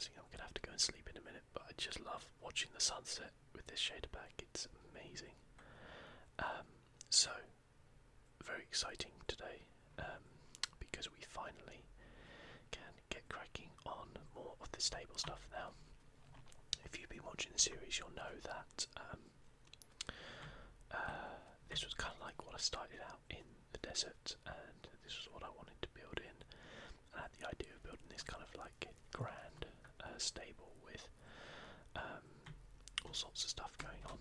realising I'm going to have to go and sleep in a minute, but I just love watching the sunset with this shader pack. It's amazing. So, very exciting today, because we finally can get cracking on more of the stable stuff now. If you've been watching the series, you'll know that this was kind of like what I started out in the desert, and this was what I wanted to build in. And I had the idea of building this kind of like grand stable with all sorts of stuff going on.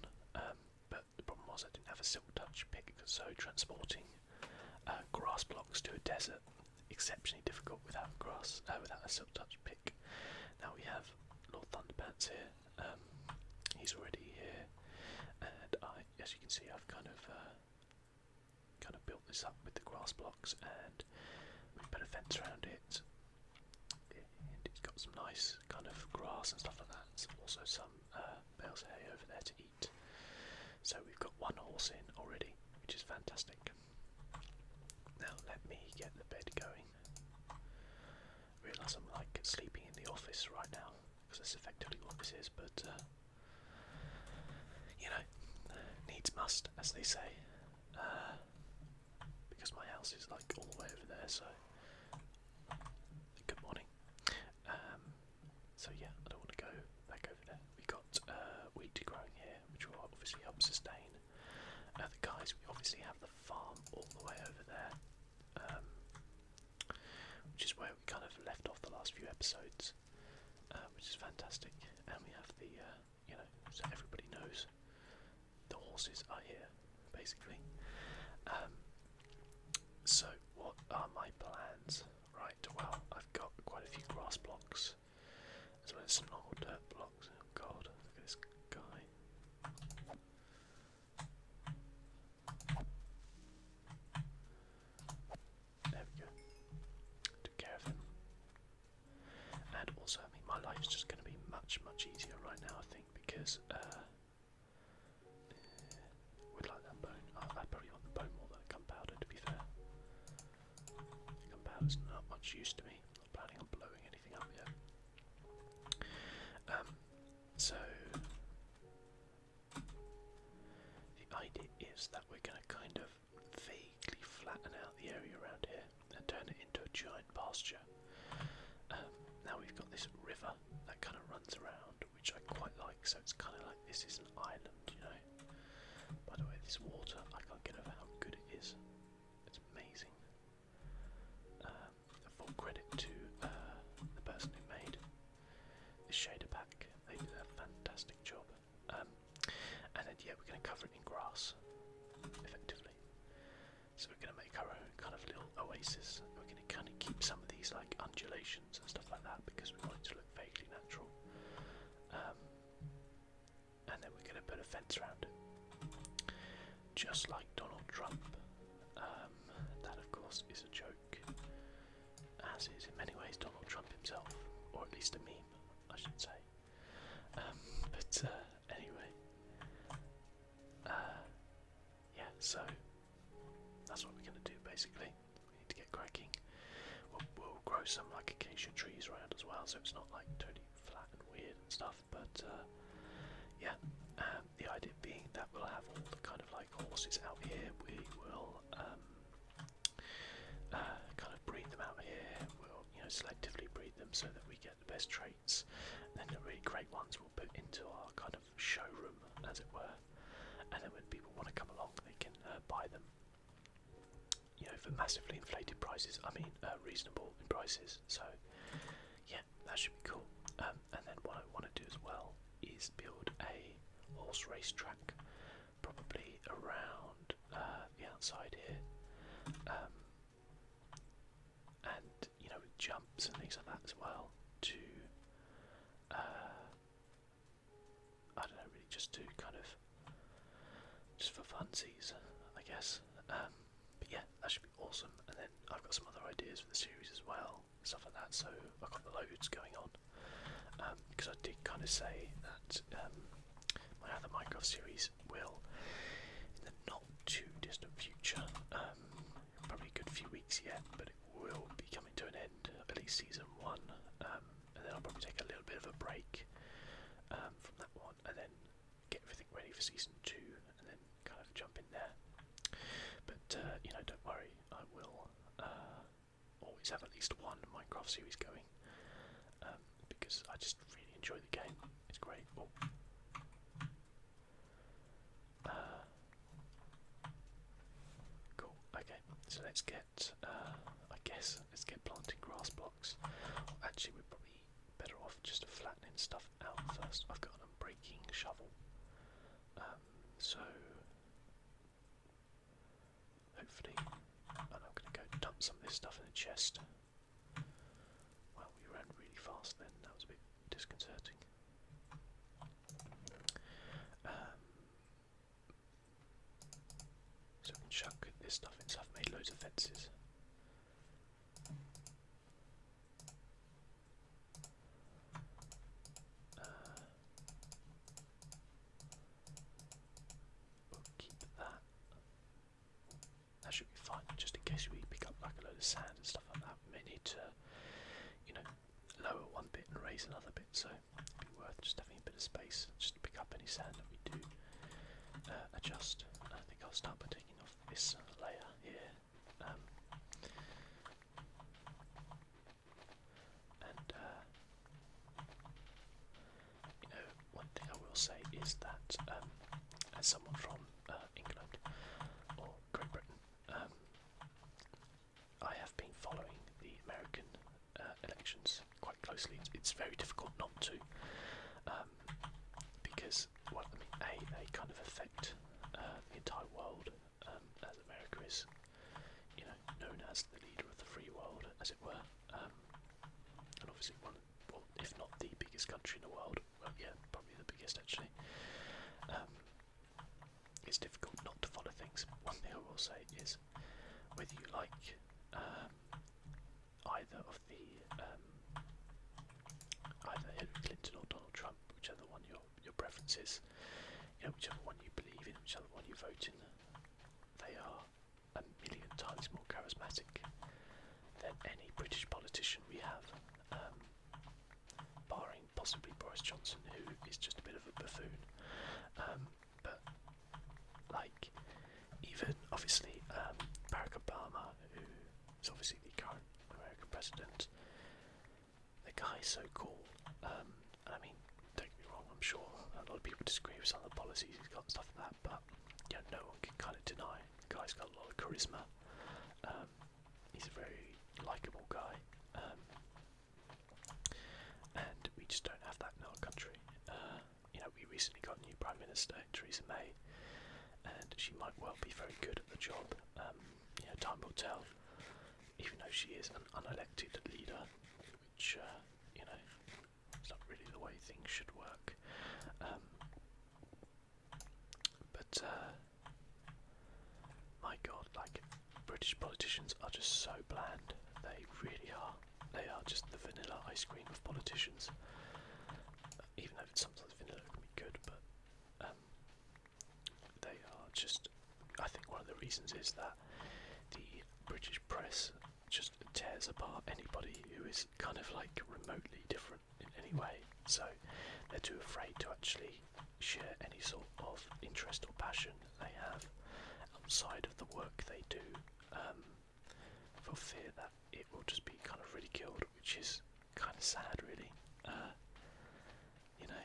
But the problem was I didn't have a silk touch pick, so transporting grass blocks to a desert exceptionally difficult without without a silk touch pick. Now we have Lord Thunderpants here. He's already here, and as you can see, I've kind of built this up with the grass blocks, and we've put a fence around it. And it's got some nice kind of grass and stuff like that. There's also some bales of hay over there to eat. So we've got one horse in already, which is fantastic. Now let me get the bed going. Realise I'm like sleeping in the office right now, because that's effectively what this is, but you know, needs must, as they say, because my house is like all the way over there, so good morning. So yeah, I don't want to go back over there. We got wheat growing here, which will obviously help sustain the guys. We obviously have the farm all the way over there, which is where we kind of left off the last few episodes, which is fantastic. And we have the, you know, so everybody knows the horses are here, basically. So what are my plans? Right, well, I've got quite a few grass blocks, as well as some normal dirt blocks. Oh god, look at this guy. There we go. Took care of him. And also, I mean, my life's just going to be much easier right now, I think, because would like that bone. I probably want the bone more than gunpowder, to be fair. Gunpowder's not much use to me. I'm not planning on blowing anything up yet. So the idea is that we're going to kind of vaguely flatten out the area around here and turn it into a giant pasture. Now we've got this river that kind of runs around, which I quite like, so it's kind of like this is an island, you know. By the way, this water, I can't get over how good it is. It's amazing. Full credit to the person who made this shader pack. They did a fantastic job. And then yeah, we're going to cover it in grass, effectively. So we're going to make our own kind of little oasis. We're going to kind of keep some of these like undulations and stuff like that, because we want it to look vaguely natural. And then we're going to put a fence around it, just like Donald Trump. That of course is a joke, as is in many ways Donald Trump himself, or at least a meme, I should say. But anyway, yeah, so that's what we're going to do basically. We need to get cracking. We'll grow some like acacia trees around as well, so it's not like totally flat and weird and stuff, but yeah, the idea being that we'll have all the kind of like horses out here. We will kind of breed them out here. We'll, you know, selectively breed them so that we get the best traits, and then the really great ones we'll put into our kind of showroom, as it were. And then when people want to come along, they can buy them, you know, for massively inflated prices. I mean, reasonable in prices. So yeah, that should be cool. And then what I want to do as well is build a horse race track, probably around the outside here, and you know, with jumps and things like that as well, to I don't know, really just to kind of just for funsies, I guess. But yeah, that should be awesome. And then I've got some other ideas for the series as well, stuff like that. So I've got loads going on, because I did kind of say that my other Minecraft series will, in the not too distant future, probably a good few weeks yet, but it will be coming to an end, at least season 1, and then I'll probably take a little bit always have at least one Minecraft series going, because I just really enjoy the game. It's great. Oh. Cool. Okay, so let's get, I guess, let's get planting grass blocks. Actually, we're probably better off just flattening stuff out first. I've got an unbreaking shovel, so hopefully, and I'm going to go dump some of this stuff in a chest. Well, we ran really fast then. That was a bit disconcerting. So we can chuck this stuff in. So I've made loads of fences. We'll keep that. That should be fine. Just in case we pick up like a load of sand and stuff like that, we may need to, you know, lower one bit and raise another bit. So it'd be worth just having a bit of space just to pick up any sand that we do adjust. I think I'll start by taking off this layer here. You know, one thing I will say is that as someone from England or Great Britain, I have been following the American elections quite closely. It's very difficult not to, because, well, I mean, they kind of affect the entire world, as America is, you know, known as the leader of the free world, as it were, and obviously one, well, if not the biggest country in the world, well, yeah, probably the biggest actually. It's difficult not to follow things. One thing I will say is, whether you like either of the either Hillary Clinton or Donald Trump, whichever one your preference is, you know, whichever one you believe in, whichever one you vote in, they are a million times more charismatic than any British politician we have, barring possibly Boris Johnson, who is just a bit of a buffoon. But like, even obviously Barack Obama, who is obviously the current American president, the guy's so cool. And I mean, don't get me wrong, I'm sure a lot of people disagree with some of the policies he's got and stuff like that, but you know, no one can kind of deny the guy's got a lot of charisma. He's a very likeable guy, and we just don't have that in our country. You know, we recently got a new Prime Minister, Theresa May, and she might well be very good at the job. You know, time will tell, even though she is an unelected leader, which, you know, it's not really the way things should work. But my God, like, British politicians are just so bland. They really are. They are just the vanilla ice cream of politicians. Even though sometimes vanilla can be good, but they are just. I think one of the reasons is that the British press just tears apart anybody who is kind of like remotely different in any way. So they're too afraid to actually share any sort of interest or passion they have outside of the work they do, for fear that it will just be kind of ridiculed, which is kind of sad, really. You know.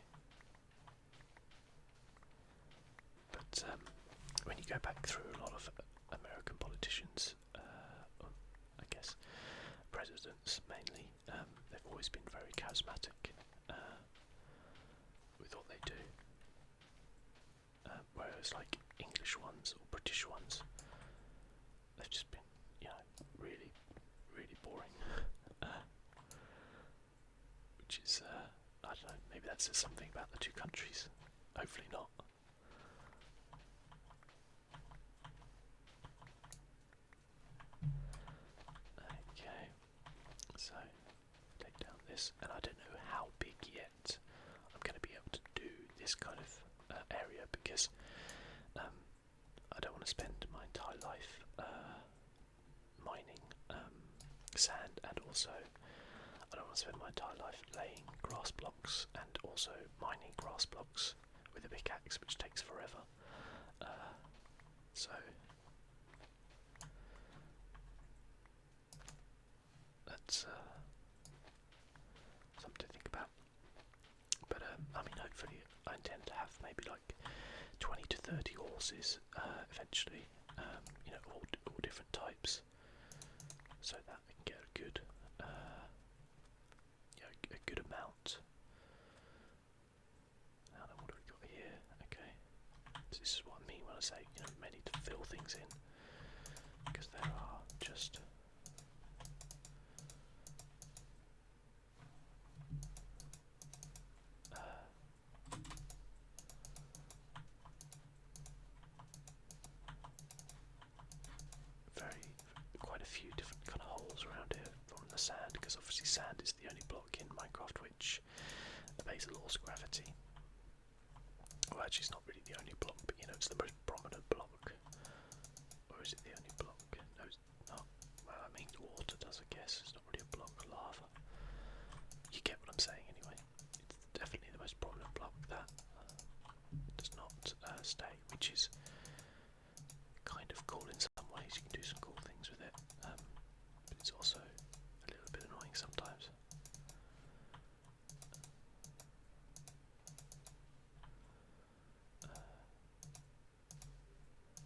But when you go back through a lot of American politicians, I guess presidents mainly, they've always been very charismatic with what they do. Whereas like English ones or British ones, they've just been, you know, really, really boring. Which is, I don't know, maybe that says something about the two countries. Hopefully not. Okay, so take down this, and I don't know how big yet I'm going to be able to do this kind of area, because I don't want to spend my entire life mining sand, and also I don't want to spend my entire life laying grass blocks and also mining grass blocks with a pickaxe, which takes forever. So That's something to think about. But I mean, hopefully, I intend to have maybe like 20 to 30 horses eventually. You know, all different types, so that I can get a good, a good amount. Now, what have we got here? Okay, so this is what I mean when I say, you know, we may need to fill things in, because there are just quite a few different kind of holes around here from the sand, because obviously sand is the only block in Minecraft which obeys the laws of gravity. Well, actually, it's not really the only block, but you know, it's the most prominent block. Or is it the only block? No, it's not. Well, I mean, water does, I guess. It's not really a block of lava. You get what I'm saying, anyway. It's definitely the most prominent block that does not stay, which is kind of cool in some ways. You can do some cool things with it, but it's also a little bit annoying sometimes.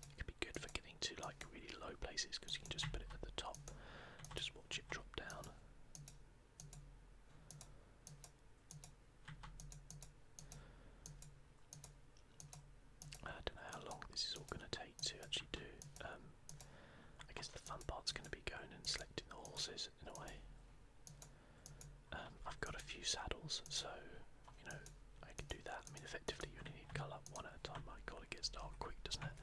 It could be good for getting to like really low places, because you can just put it at the top, just watch it drop down. I don't know how long this is all going to take to actually do. I guess the fun part's going to be going and selecting the horses in a way. I've got a few saddles, so you know I can do that. I mean, effectively you only need to colour one at a time. My god, it gets dark quick, doesn't it?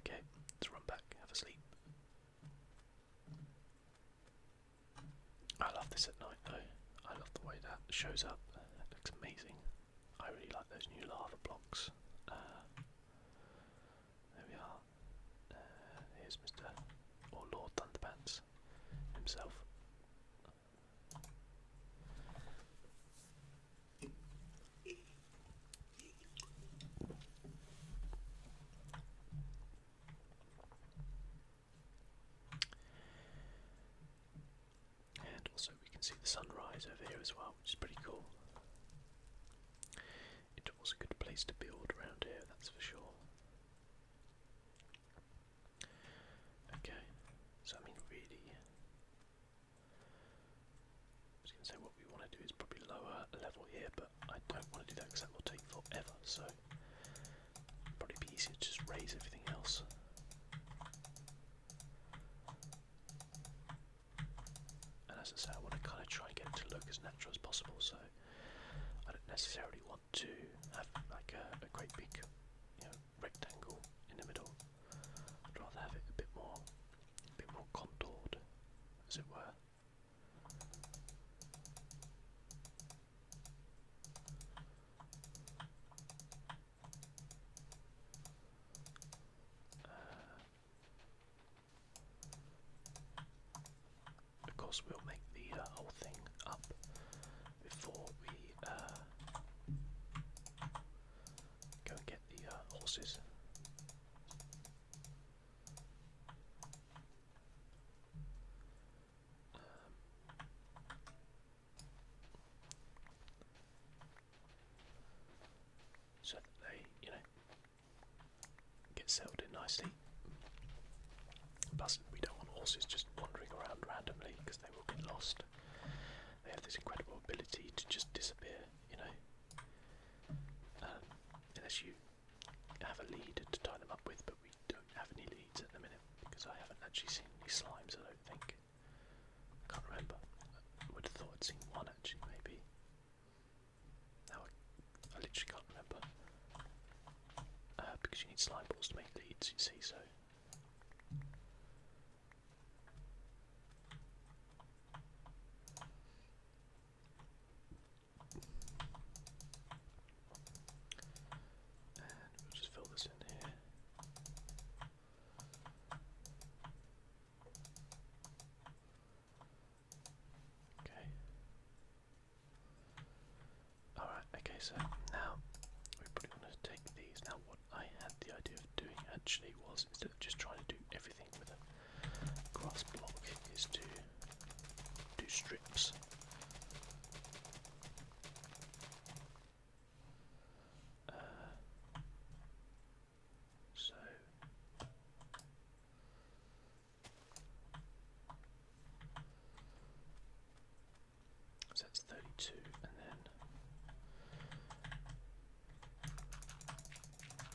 Okay, let's run back, have a sleep. I love this at night though. I love the way that shows up. It looks amazing. I really like those new lava blocks. There we are. Here's Mr. or Lord Thunderpants himself. And also we can see the sunrise over here as well, which is pretty cool. It was a good place to build around here, that's for sure. Okay, so I mean really, I was going to say what we want to do is probably lower a level here, but I don't want to do that because that will take forever, so probably be easier to just raise everything else. And as I say, I want to kind of try and get it to look as natural as possible, so I don't necessarily want to have like a great big, you know, rectangle in the middle. I'd rather have it a bit more contoured, as it were. Of course, we'll make the whole thing up before we go and get the horses. So that they, you know, get settled in nicely. Plus, we don't want horses just wandering around randomly, because they will get lost. They have this incredible ability to just disappear, you know. Unless you have a lead to tie them up with, but we don't have any leads at the minute, because I haven't actually seen any slimes, I don't think. I can't remember. I would have thought I'd seen one actually, maybe. Now I literally can't remember. Because you need slime balls to make leads, you see, so. And we'll just fill this in here. Okay. Alright, okay, so now we're probably going to take these. Now what I had the idea of doing actually was, instead of just trying to do everything with a grass block, is to do strips. So that's 32, and then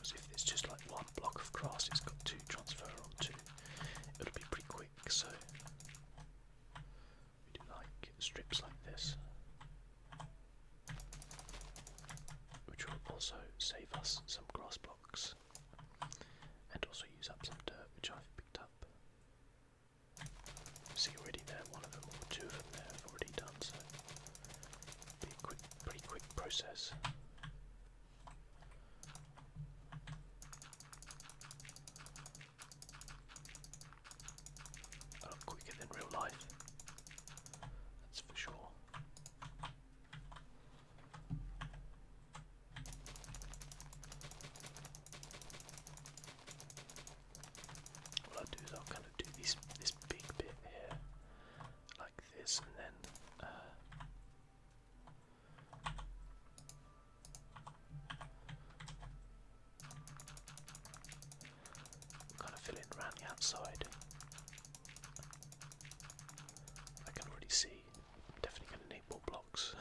as if it's just like one block of grass, it's got to transfer onto. It'll be pretty quick, so we do like strips like this, which will also save us some grass blocks and also use up some dirt, which I've picked up. See already there, one of them or two of them there I've already done, so it'll be a pretty quick process. A lot quicker than real life, that's for sure. What I'll do is I'll kind of do this big bit here, like this, and then we'll kind of fill in around the outside. I can already see I'm definitely going to need more blocks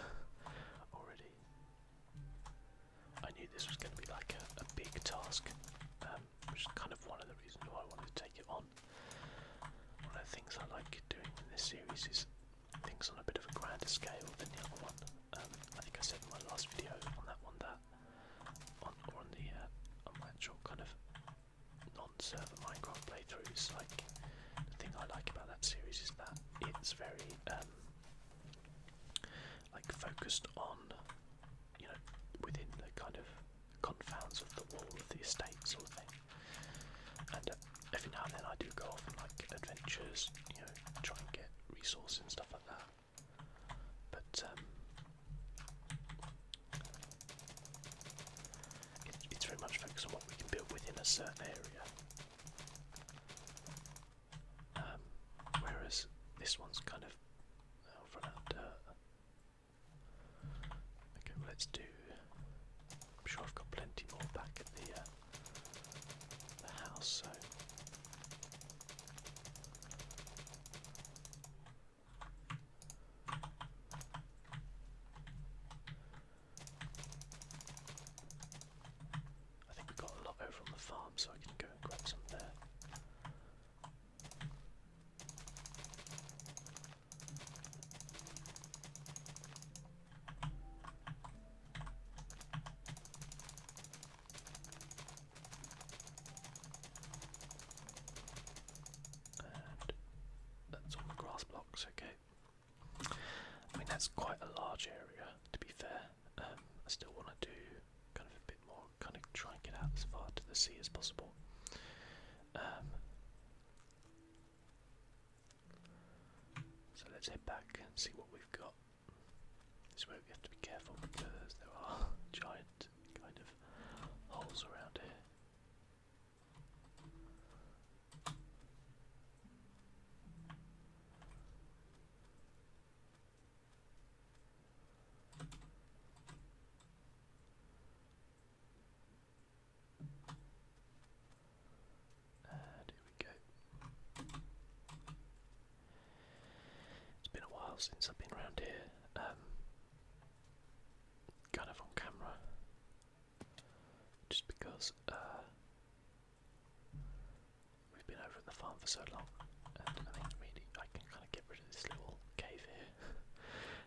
already. I knew this was going to be like a big task, which is kind of one of the reasons why I wanted to take it on. One of the things I like doing in this series is things on a bit of a grander scale than the other one. I think I said in my last video on that one that on my actual kind of non-server Minecraft playthroughs, like the thing I like about that series is that it's very like focused on, you know, within the kind of confounds of the wall of the estate sort of thing. And every now and then I do go off on like adventures, you know, try and get resources and stuff like that. But it's very much focused on what we can build within a certain area. Whereas this one's kind of run out of dirt. Okay, well, let's do. I'm sure I've got plenty more back at the house, so. I think we've got a lot over on the farm, so I can go and grab some there. That's all the grass blocks, okay. I mean, that's quite a large area, to be fair. I still want to do kind of a bit more, kind of try and get out as far to the sea as possible. So let's head back and see what we've got. This is where we have to be careful because there are giant kind of holes around here. And here we go. It's been a while since I've been around here, kind of on camera, just because we've been over at the farm for so long, and I think really I can kind of get rid of this little cave here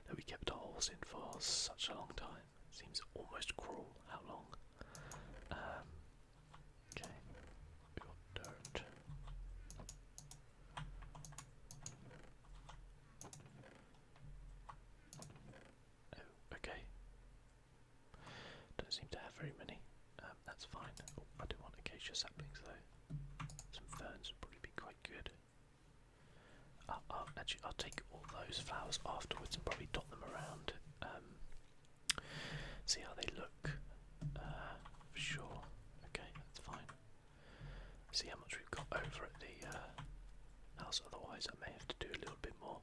that we kept our horse in for such a long time. It seems almost cruel how long. Okay, we got dirt. Oh, okay. Don't seem to have very many. That's fine. Oh, I do want acacia saplings though. Some ferns would probably be quite good. Actually, I'll take all those flowers afterwards and probably dot them around. See how they look. For sure. Okay, that's fine. See how much we've got over at the house. Otherwise, I may have to do a little bit more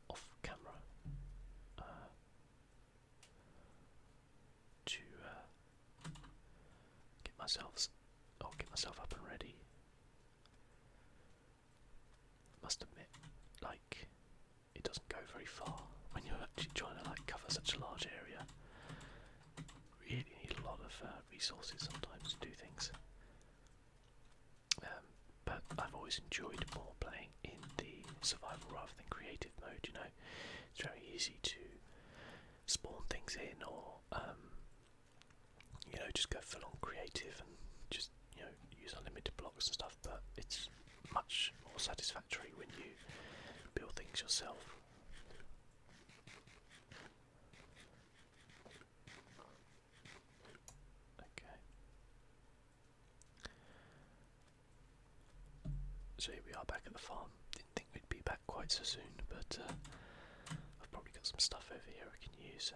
off get myself up and ready. Must admit, like, it doesn't go very far when you're actually trying to like cover such a large area. Really need a lot of resources sometimes to do things. But I've always enjoyed more playing in the survival rather than creative mode. You know, it's very easy to spawn things in, or you know, just go full on creative and just, you know, use unlimited blocks and stuff. But it's much more satisfactory when you build things yourself. Okay. So here we are back at the farm. Didn't think we'd be back quite so soon, but I've probably got some stuff over here I can use.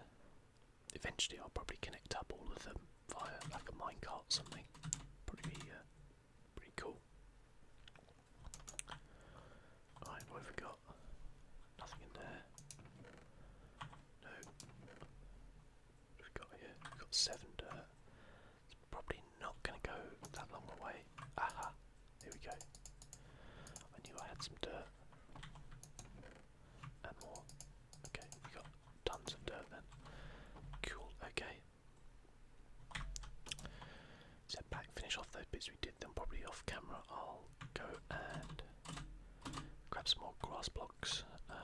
Eventually I'll probably connect up all of them via like a minecart or something. Probably be pretty cool. Right, what have we got? Nothing in there. No. What have we got here? We've got 7 dirt. It's probably not going to go that long away. Aha! Here we go. I knew I had some dirt. And more. Okay, we got tons of dirt then. Cool, okay. Step back, finish off those bits we did, then probably off camera I'll go and grab some more grass blocks. And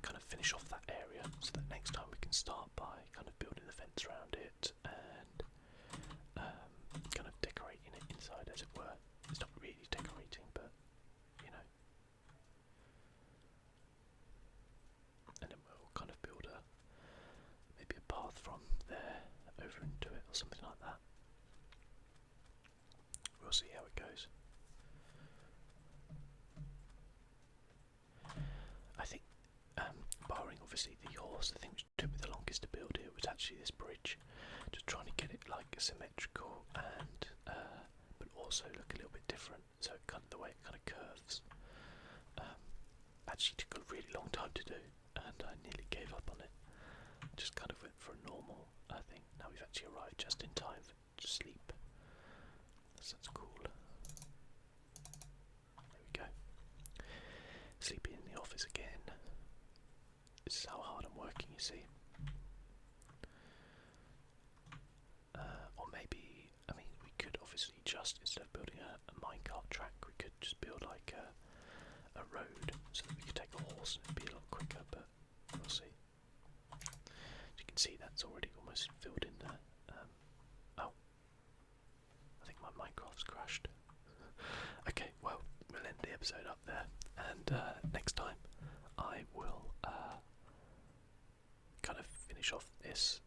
kind of finish off that area so that next time we can start by kind of building the fence around it and kind of decorating it inside, as it were. It's not really decorating, but you know. And then we'll kind of build maybe a path from there over into it or something like that. We'll see how it goes. I think, barring obviously the horse, the thing which took me the longest to build here was actually this bridge. Just trying to get it like symmetrical and but also look a little bit different. So kind of the way it kind of curves. Actually took a really long time to do, and I nearly gave up on it. Just kind of went for a normal thing. Now we've actually arrived just in time to sleep. So that's cool. There we go. Sleeping in the office again. This is how hard I'm working, you see. Or maybe, I mean, we could obviously just, instead of building a minecart track, we could just build like a road so that we could take a horse and it'd be a lot quicker, but we'll see. As you can see, that's already almost filled in there. Oh, I think my Minecraft's crashed. Okay, well, we'll end the episode up there, and next time I will kind of finish off this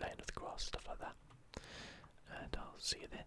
laying of the grass, stuff like that, and I'll see you then.